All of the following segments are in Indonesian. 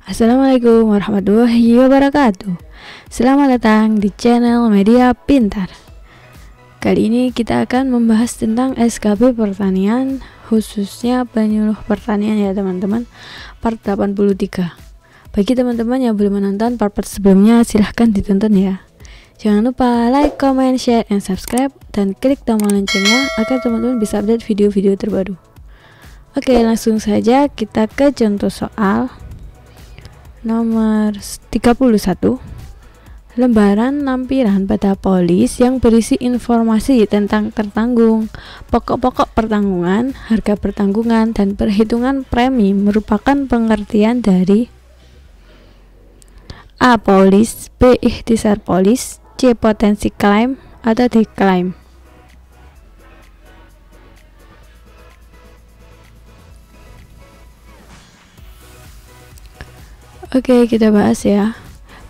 Assalamualaikum warahmatullahi wabarakatuh. Selamat datang di channel Media Pintar. Kali ini kita akan membahas tentang SKP pertanian, khususnya penyuluh pertanian ya teman-teman, part 83. Bagi teman-teman yang belum menonton part sebelumnya, silahkan ditonton ya. Jangan lupa like, comment, share, and subscribe, dan klik tombol loncengnya agar teman-teman bisa update video-video terbaru. Oke, langsung saja kita ke contoh soal nomor 31. Lembaran lampiran pada polis yang berisi informasi tentang tertanggung, pokok-pokok pertanggungan, harga pertanggungan, dan perhitungan premi merupakan pengertian dari A. Polis, B. Ikhtisar polis, C. Potensi klaim, atau D. Klaim. Oke, kita bahas ya.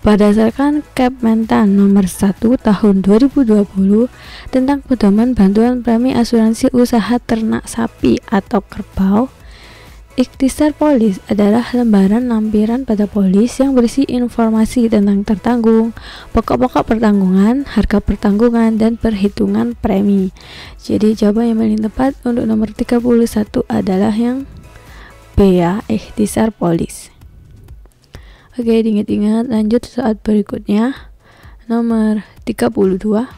Berdasarkan Kementan nomor 1 tahun 2020 tentang pedoman bantuan premi asuransi usaha ternak sapi atau kerbau, ikhtisar polis adalah lembaran lampiran pada polis yang berisi informasi tentang tertanggung, pokok-pokok pertanggungan, harga pertanggungan, dan perhitungan premi. Jadi jawaban yang paling tepat untuk nomor 31 adalah yang B ya, ikhtisar polis. Oke, diingat-ingat. Lanjut saat berikutnya, nomor 32.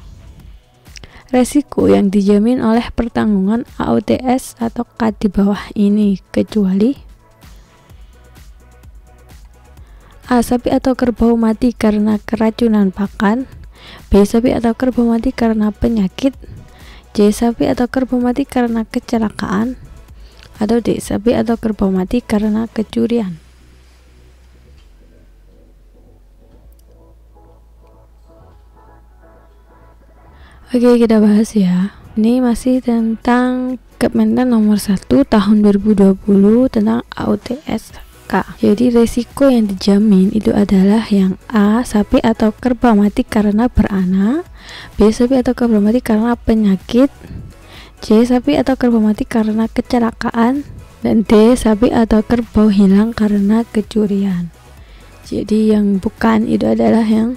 Resiko yang dijamin oleh pertanggungan AUTS atau K di bawah ini kecuali A. Sapi atau kerbau mati karena keracunan pakan, B. Sapi atau kerbau mati karena penyakit, C. Sapi atau kerbau mati karena kecelakaan, atau D. Sapi atau kerbau mati karena kecurian. Oke, kita bahas ya. Ini masih tentang Kementan nomor 1 tahun 2020 tentang AUTS K. Jadi resiko yang dijamin itu adalah yang A. Sapi atau kerbau mati karena beranak, B. Sapi atau kerbau mati karena penyakit, C. Sapi atau kerbau mati karena kecelakaan, dan D. Sapi atau kerbau hilang karena kecurian. Jadi yang bukan itu adalah yang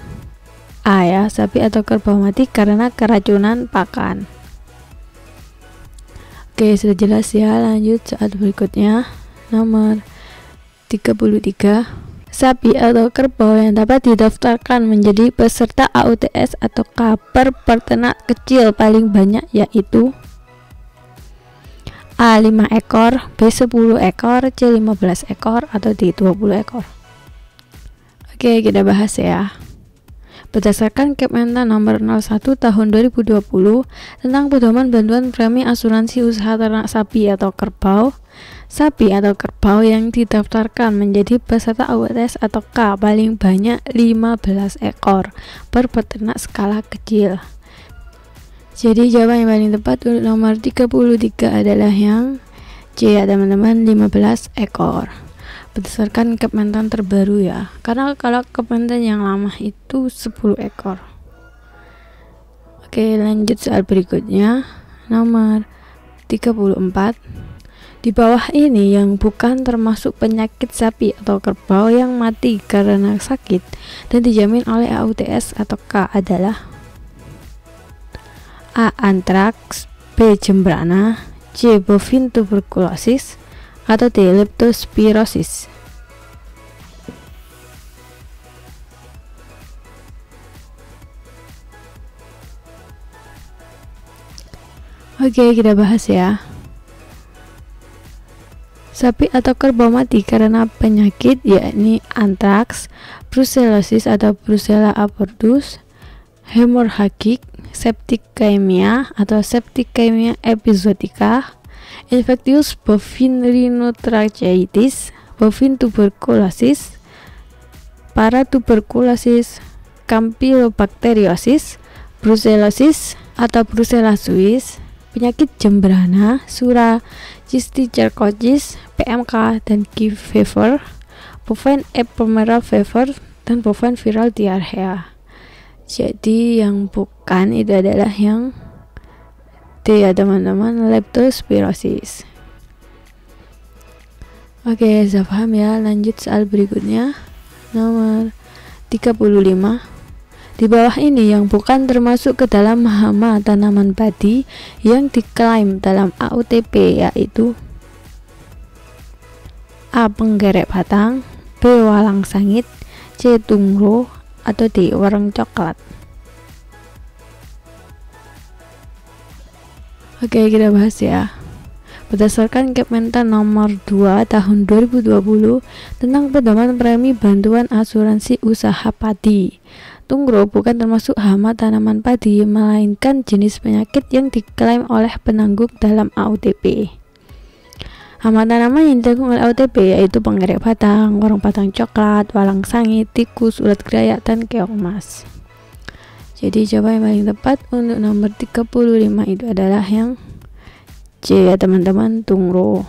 A ya, sapi atau kerbau mati karena keracunan pakan. Oke, sudah jelas ya. Lanjut saat berikutnya, nomor 33. Sapi atau kerbau yang dapat didaftarkan menjadi peserta AUTS atau K per peternak kecil paling banyak yaitu A. 5 ekor, B. 10 ekor, C. 15 ekor, atau D. 20 ekor. Oke, kita bahas ya. Berdasarkan Kementan nomor 01 tahun 2020 tentang pedoman bantuan premi asuransi usaha ternak sapi atau kerbau, sapi atau kerbau yang didaftarkan menjadi peserta AUTS atau K paling banyak 15 ekor per peternak skala kecil. Jadi jawaban yang paling tepat untuk nomor 33 adalah yang C ya teman-teman, 15 ekor. Berdasarkan Kementan terbaru ya, karena kalau Kementan yang lama itu 10 ekor. Oke, lanjut soal berikutnya, nomor 34. Di bawah ini yang bukan termasuk penyakit sapi atau kerbau yang mati karena sakit dan dijamin oleh AUTS atau K adalah A. Antraks, B. Jembrana, C. Bovin tuberkulosis, atau D. Leptospirosis. Oke, kita bahas ya. Sapi atau kerbau mati karena penyakit yakni antraks, brucellosis atau Brucella abortus, hemorrhagik, septicemia atau septicemia episodica, infectious bovine rhinotracheitis, bovine tuberculosis, paratuberculosis, campylobacteriosis, brucellosis atau Brucella suis, penyakit jembrana, sura, cysticercosis, PMK, dan Key fever, bovine ephemeral fever, dan bovine viral diarrhea. Jadi yang bukan itu adalah yang D ya teman-teman, leptospirosis. Oke, sudah paham ya. Lanjut soal berikutnya. Nomor 35. Di bawah ini yang bukan termasuk ke dalam hama tanaman padi yang diklaim dalam AUTP yaitu A. Penggerek batang, B. Walang sangit, C. Tungro, atau D. Wereng coklat. Oke, kita bahas ya. Berdasarkan Kementan nomor 2 tahun 2020 tentang pedoman premi bantuan asuransi usaha padi, Tungro bukan termasuk hama tanaman padi, melainkan jenis penyakit yang diklaim oleh penanggung dalam AUTP. Hama tanaman yang ditanggung oleh AUTP yaitu penggerek batang, wereng batang coklat, walang sangit, tikus, ulat gerayak, dan keong emas. Jadi jawaban yang paling tepat untuk nomor 35 itu adalah yang C ya teman-teman, Tungro.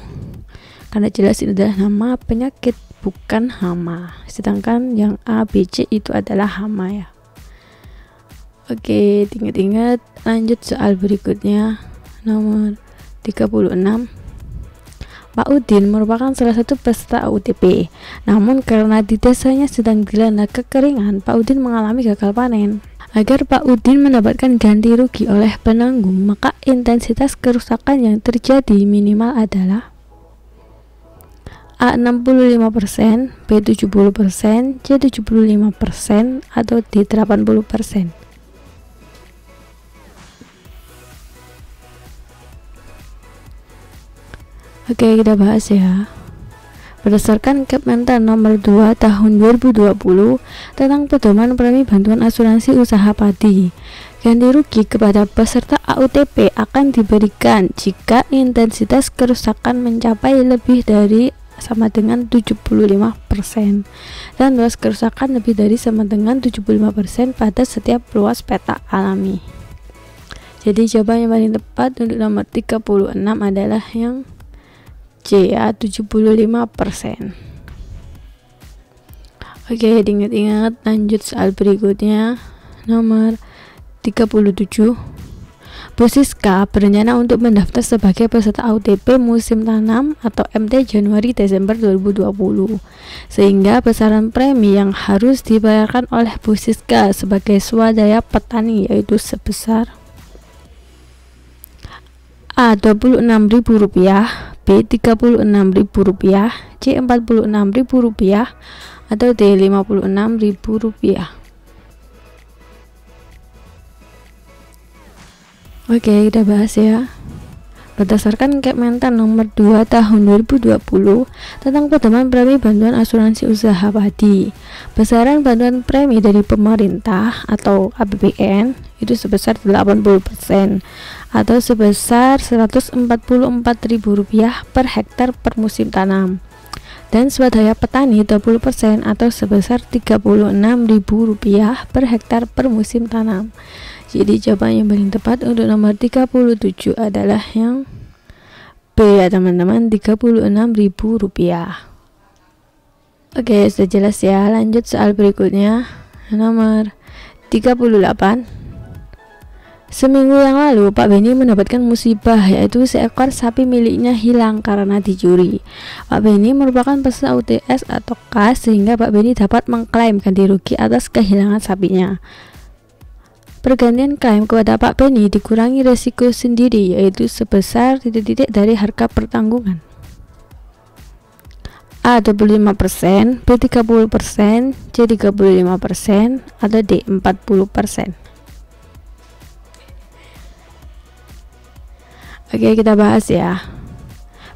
Karena jelas ini adalah nama penyakit, bukan hama. Sedangkan yang A, B, C itu adalah hama ya. Oke, ingat-ingat. Lanjut soal berikutnya. Nomor 36. Pak Udin merupakan salah satu peserta AUTP. Namun karena di desanya sedang dilanda kekeringan, Pak Udin mengalami gagal panen. Agar Pak Udin mendapatkan ganti rugi oleh penanggung, maka intensitas kerusakan yang terjadi minimal adalah A. 65%, B. 70%, C. 75%, atau D. 80%. Oke, kita bahas ya. Berdasarkan Kementan nomor 2 tahun 2020 tentang pedoman premi bantuan asuransi usaha padi, ganti rugi kepada peserta AUTP akan diberikan jika intensitas kerusakan mencapai lebih dari sama dengan 75% dan luas kerusakan lebih dari sama dengan 75% pada setiap luas petak alami. Jadi jawaban yang paling tepat untuk nomor 36 adalah yang C ya, 75%. Oke, diingat-ingat. Lanjut soal berikutnya. Nomor 37. Bu Siska berencana untuk mendaftar sebagai peserta AUTP musim tanam atau MT Januari-Desember 2020, sehingga besaran premi yang harus dibayarkan oleh Bu Siska sebagai swadaya petani yaitu sebesar A. Rp26.000, B. Rp36.000, C. Rp46.000, atau D. Rp56.000. Oke, kita bahas ya. Berdasarkan Kementan nomor 2 tahun 2020 tentang pedoman premi bantuan asuransi usaha padi, besaran bantuan premi dari pemerintah atau APBN itu sebesar 80% atau sebesar Rp144.000 per hektar per musim tanam, dan swadaya petani 20% atau sebesar Rp36.000 per hektar per musim tanam. Jadi jawaban yang paling tepat untuk nomor 37 adalah yang B ya teman-teman, Rp36.000. Oke, sudah jelas ya. Lanjut soal berikutnya. Nomor 38. Seminggu yang lalu Pak Beni mendapatkan musibah, yaitu seekor sapi miliknya hilang karena dicuri. Pak Beni merupakan peserta UTS atau KAS, sehingga Pak Beni dapat mengklaim ganti rugi atas kehilangan sapinya. Pergantian klaim kepada Pak Beni dikurangi resiko sendiri, yaitu sebesar titik-titik dari harga pertanggungan. A. 25%, B. 30%, C. 35%, atau D. 40%. Oke, kita bahas ya.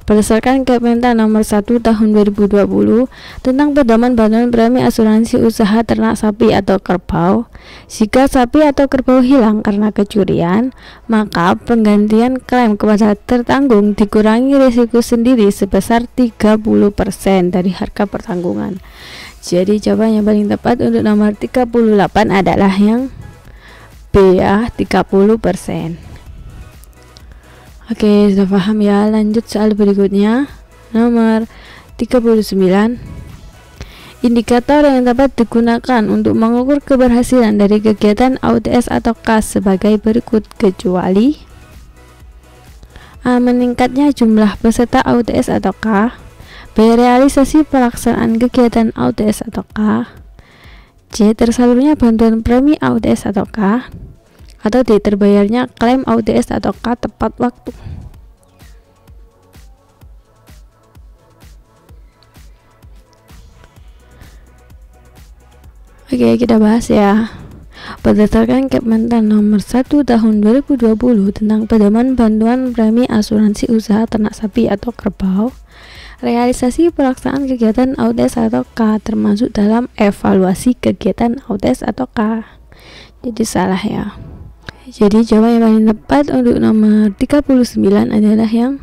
Berdasarkan Kementan nomor 1 tahun 2020 tentang pedoman bantuan premi asuransi usaha ternak sapi atau kerbau, jika sapi atau kerbau hilang karena kecurian, maka penggantian klaim kepada tertanggung dikurangi risiko sendiri sebesar 30% dari harga pertanggungan. Jadi jawaban yang paling tepat untuk nomor 38 adalah yang B ya, 30%. Oke, sudah paham ya. Lanjut soal berikutnya. Nomor 39. Indikator yang dapat digunakan untuk mengukur keberhasilan dari kegiatan AUTS atau KAS sebagai berikut, kecuali A. Meningkatnya jumlah peserta AUTS atau K, B. B. Realisasi pelaksanaan kegiatan AUTS ataukah? C. Tersalurnya bantuan premi AUTS ataukah? Atau D. Terbayarnya klaim AUTS ataukah tepat waktu? Oke, kita bahas ya. Berdasarkan Kementan nomor 1 tahun 2020 tentang pedoman bantuan premi asuransi usaha ternak sapi atau kerbau, realisasi pelaksanaan kegiatan AUTS ataukah termasuk dalam evaluasi kegiatan AUTS ataukah? Jadi salah ya. Jadi jawaban yang paling tepat untuk nomor 39 adalah yang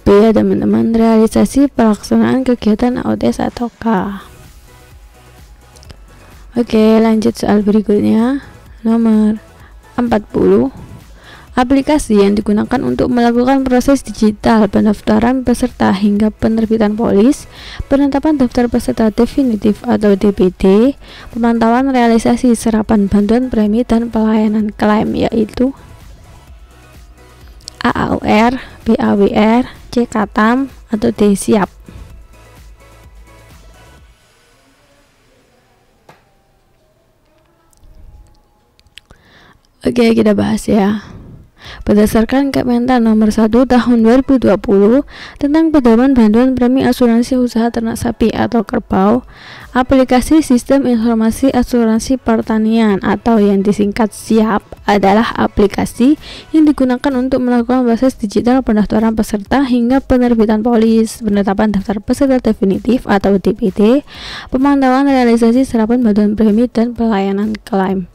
B ya teman-teman, realisasi pelaksanaan kegiatan AUTS ataukah. Oke, lanjut soal berikutnya. Nomor 40. Aplikasi yang digunakan untuk melakukan proses digital pendaftaran peserta hingga penerbitan polis, penetapan daftar peserta definitif atau DPD, pemantauan realisasi serapan bantuan premi dan pelayanan klaim, yaitu A. AUR, B. AWR, C. Katam, atau D. Siap. Oke, kita bahas ya. Berdasarkan Kementan nomor 1 tahun 2020 tentang pedoman bantuan premi asuransi usaha ternak sapi atau kerbau, aplikasi sistem informasi asuransi pertanian atau yang disingkat SIAP adalah aplikasi yang digunakan untuk melakukan proses digital pendaftaran peserta hingga penerbitan polis, penetapan daftar peserta definitif atau DPD, pemantauan realisasi serapan bantuan premi dan pelayanan klaim.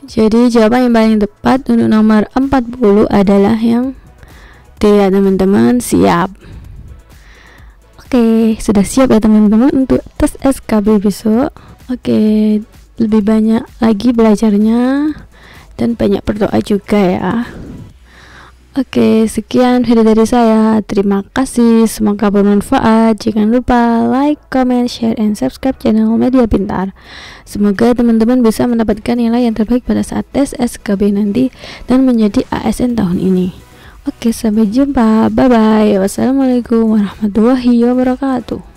Jadi jawaban yang paling tepat untuk nomor 40 adalah yang D ya teman-teman, siap. Oke, sudah siap ya teman-teman untuk tes SKB besok. Oke, lebih banyak lagi belajarnya dan banyak berdoa juga ya. Oke, sekian video dari saya. Terima kasih, semoga bermanfaat. Jangan lupa like, comment, share, and subscribe channel Media Pintar. Semoga teman-teman bisa mendapatkan nilai yang terbaik pada saat tes SKB nanti dan menjadi ASN tahun ini. Oke, sampai jumpa. Bye-bye. Wassalamualaikum warahmatullahi wabarakatuh.